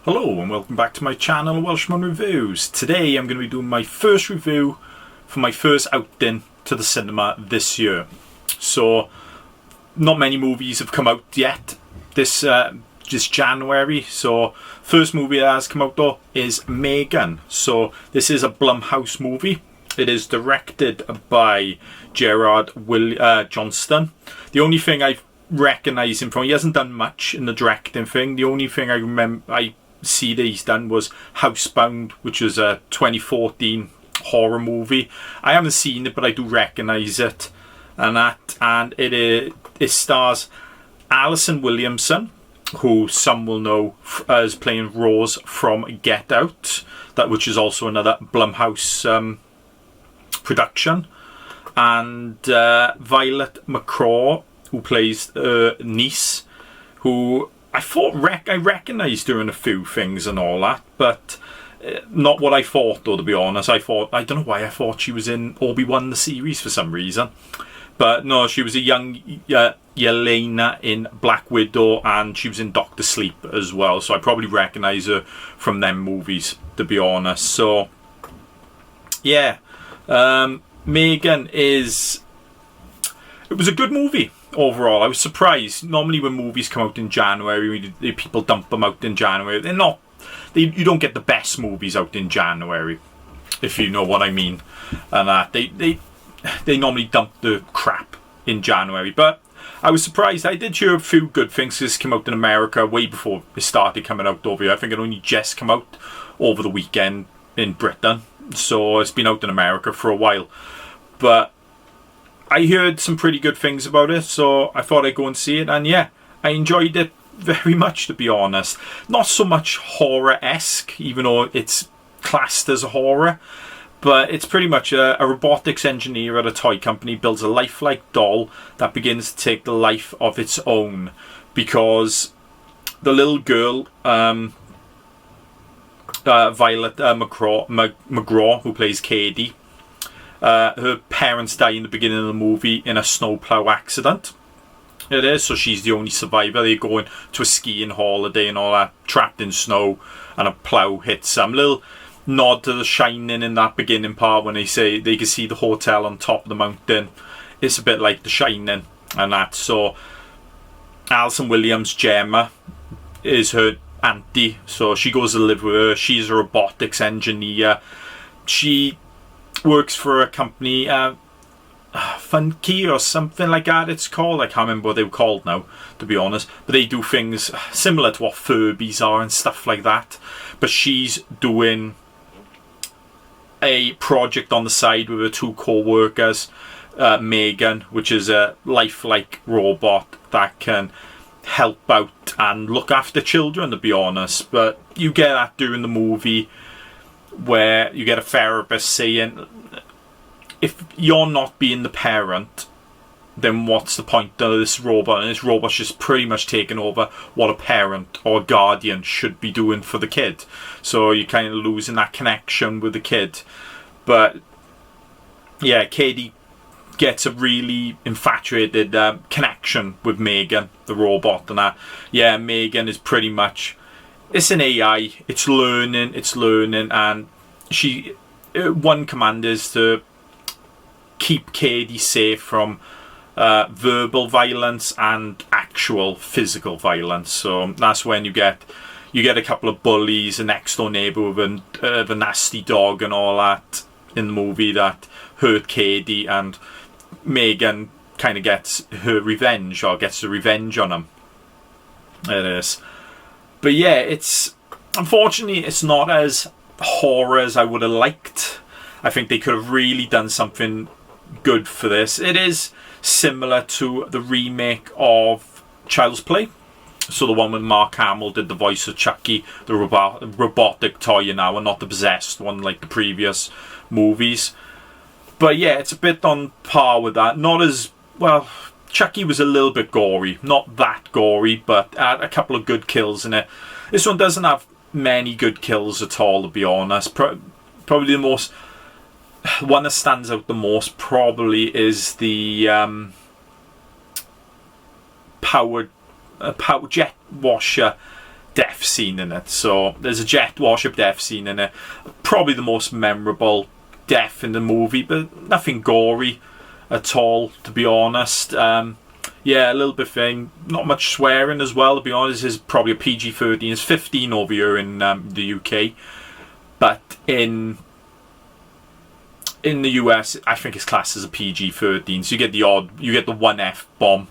Hello and welcome back to my channel, Welshman Reviews. Today I'm going to be doing my first review for my first outing to the cinema this year. So, not many movies have come out yet this January. So, first movie that has come out though is M3GAN. So, this is a Blumhouse movie. It is directed by Gerard Johnston. The only thing I recognise him from, he hasn't done much in the directing thing. The only thing I see that he's done was Housebound, which was a 2014 horror movie. I haven't seen it, but I do recognise it, and it stars Alison Williamson, who some will know as playing Rose from Get Out, which is also another Blumhouse production, and Violet McCraw, who plays niece, who I recognised her in a few things and all that, but not what I thought though, to be honest. I don't know why I thought she was in Obi-Wan the series for some reason. But no, she was a young Yelena in Black Widow, and she was in Doctor Sleep as well. So I probably recognise her from them movies, to be honest. So, yeah. M3GAN it was a good movie overall. I was surprised. Normally when movies come out in January, people dump them out in January. You don't get the best movies out in January, if you know what I mean. And they normally dump the crap in January. But I was surprised. I did hear a few good things. This came out in America way before it started coming out over here. I think it only just came out over the weekend in Britain. So it's been out in America for a while. But I heard some pretty good things about it, so I thought I'd go and see it, and yeah, I enjoyed it very much, to be honest. Not so much horror-esque, even though it's classed as a horror, but it's pretty much a robotics engineer at a toy company builds a lifelike doll that begins to take the life of its own, because the little girl, Violet McGraw, who plays Katie, her parents die in the beginning of the movie in a snowplow accident. It is, so she's the only survivor. They're going to a skiing holiday and all that, trapped in snow, and a plough hits them. Little nod to The Shining in that beginning part when they say they can see the hotel on top of the mountain. It's a bit like The Shining and that. So Alison Williams, Gemma, is her auntie, so she goes to live with her. She's a robotics engineer. She works for a company, Funky or something like that it's called. I can't remember what they were called now, to be honest. But they do things similar to what Furbies are and stuff like that. But she's doing a project on the side with her two co-workers, M3GAN, which is a lifelike robot that can help out and look after children, to be honest. But you get that during the movie, where you get a therapist saying, if you're not being the parent, then what's the point of this robot? And this robot's just pretty much taking over what a parent or a guardian should be doing for the kid. So you're kind of losing that connection with the kid. But yeah, Katie gets a really infatuated connection with M3GAN, the robot, and that. Yeah, M3GAN is pretty much, it's an AI. It's learning, and one command is to keep Katie safe from verbal violence and actual physical violence. So that's when you get a couple of bullies, a next door neighbour with a nasty dog and all that in the movie that hurt Katie, and M3GAN kind of gets her revenge, or gets the revenge on him. It is. But yeah, unfortunately it's not as horror as I would have liked. I think they could have really done something good for this. It is similar to the remake of Child's Play. So the one when Mark Hamill did the voice of Chucky, the robotic toy now, and not the possessed one like the previous movies. But yeah, it's a bit on par with that. Not as, well, Chucky was a little bit gory. Not that gory, but had a couple of good kills in it. This one doesn't have many good kills at all, to be honest. Probably the most, one that stands out the most probably is the power jet washer death scene in it. So there's a jet warship death scene in it. Probably the most memorable death in the movie, but nothing gory at all, to be honest. Yeah, a little bit thing. Not much swearing as well, to be honest. It's probably a PG-13. It's 15 over here in the UK. But in the US, I think it's classed as a PG-13. So you get the one F-bomb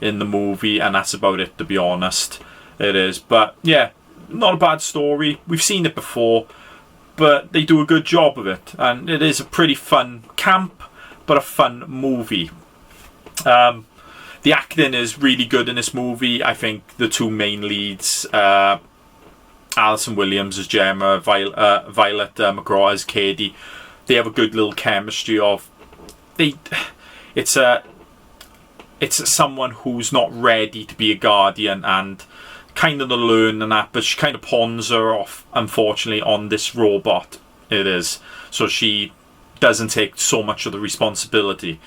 in the movie, and that's about it, to be honest. It is. But yeah, not a bad story. We've seen it before, but they do a good job of it. And it is a pretty fun camp, but a fun movie. The acting is really good in this movie. I think the two main leads, Alison Williams as Gemma, Violet McGraw as Katie, they have a good little chemistry of... It's someone who's not ready to be a guardian and kind of to learn and that, but she kind of pawns her off, unfortunately, on this robot. It is. So she doesn't take so much of the responsibility.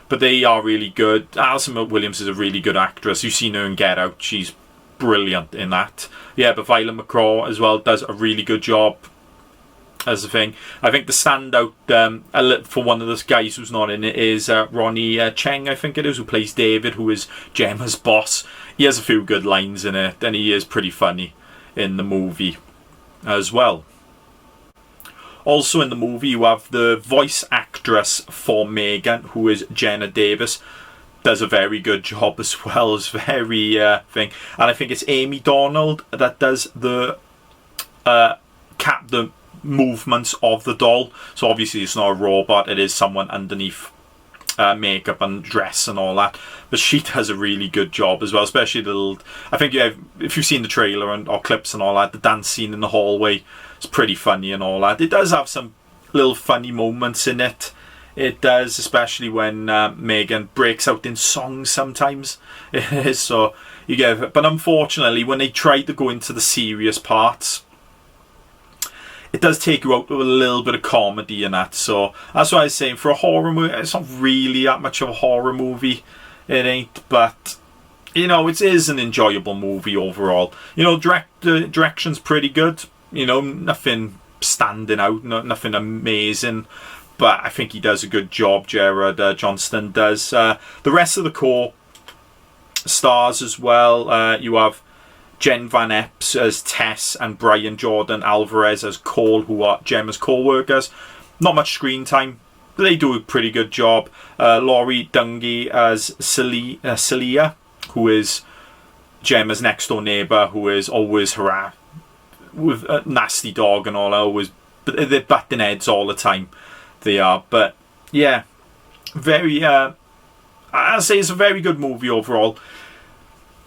But they are really good. Alison Williams is a really good actress. You've seen her in Get Out. She's brilliant in that. Yeah, but Violet McGraw as well does a really good job as a thing. I think the standout for one of those guys who's not in it is Ronnie Cheng, I think it is, who plays David, who is Gemma's boss. He has a few good lines in it, and he is pretty funny in the movie as well. Also in the movie, you have the voice actress for M3GAN, who is Jenna Davis. Does a very good job as well. As very thing. And I think it's Amy Donald that does the movements of the doll. So obviously it's not a robot. It is someone underneath makeup and dress and all that. But she does a really good job as well. Especially the little... I think if you've seen the trailer or clips and all that, the dance scene in the hallway... It's pretty funny and all that. It does have some little funny moments in it. It does, especially when M3GAN breaks out in songs sometimes. It is, so you get it. But unfortunately, when they try to go into the serious parts, it does take you out with a little bit of comedy in that. So that's what I was saying. For a horror movie, it's not really that much of a horror movie. It ain't, but... You know, it is an enjoyable movie overall. You know, direction's pretty good. You know, nothing standing out, nothing amazing, but I think he does a good job, Gerard Johnston does. The rest of the core stars as well. You have Jen Van Epps as Tess and Brian Jordan Alvarez as Cole, who are Gemma's co-workers. Not much screen time, but they do a pretty good job. Laurie Dungy as Celia, who is Gemma's next door neighbour, who is always harassed with a nasty dog and all. Always, but they're butting heads all the time. They are, but yeah, very. I'll say it's a very good movie overall.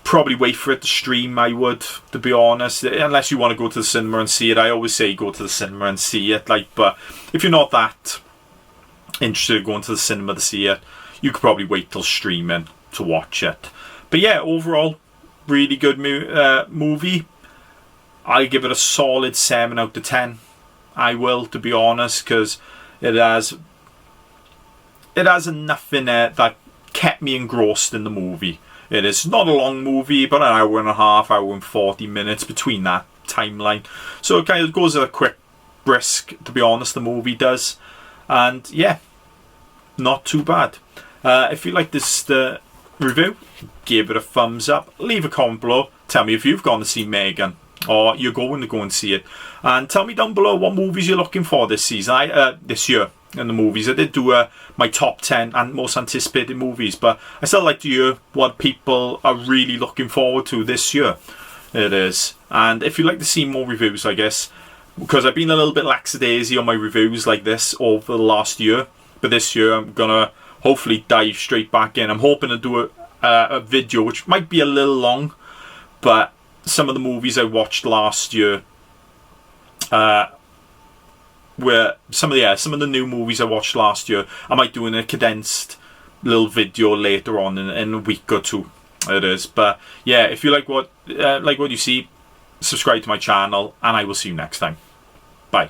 Probably wait for it to stream. I would, to be honest, unless you want to go to the cinema and see it. I always say go to the cinema and see it. Like, but if you're not that interested in going to the cinema to see it, you could probably wait till streaming to watch it. But yeah, overall, really good movie. I give it a solid 7 out of 10. I will, to be honest, because it has enough in it that kept me engrossed in the movie. It is not a long movie, but an hour and a half, hour and 40 minutes between that timeline. So it kind of goes at a quick brisk, to be honest, the movie does. And yeah, not too bad. If you like this review, give it a thumbs up. Leave a comment below. Tell me if you've gone to see M3GAN, or you're going to go and see it, and tell me down below what movies you're looking for this season. This year in the movies, I did do my top 10 and most anticipated movies, but I still like to hear what people are really looking forward to this year. It is, and if you'd like to see more reviews, I guess, because I've been a little bit lackadaisy on my reviews like this over the last year, but this year I'm gonna hopefully dive straight back in. I'm hoping to do a video which might be a little long, but some of the movies I watched last year, were some of the new movies I watched last year, I might do in a condensed little video later on in a week or two. It is, but yeah, if you like what you see, subscribe to my channel, and I will see you next time. Bye.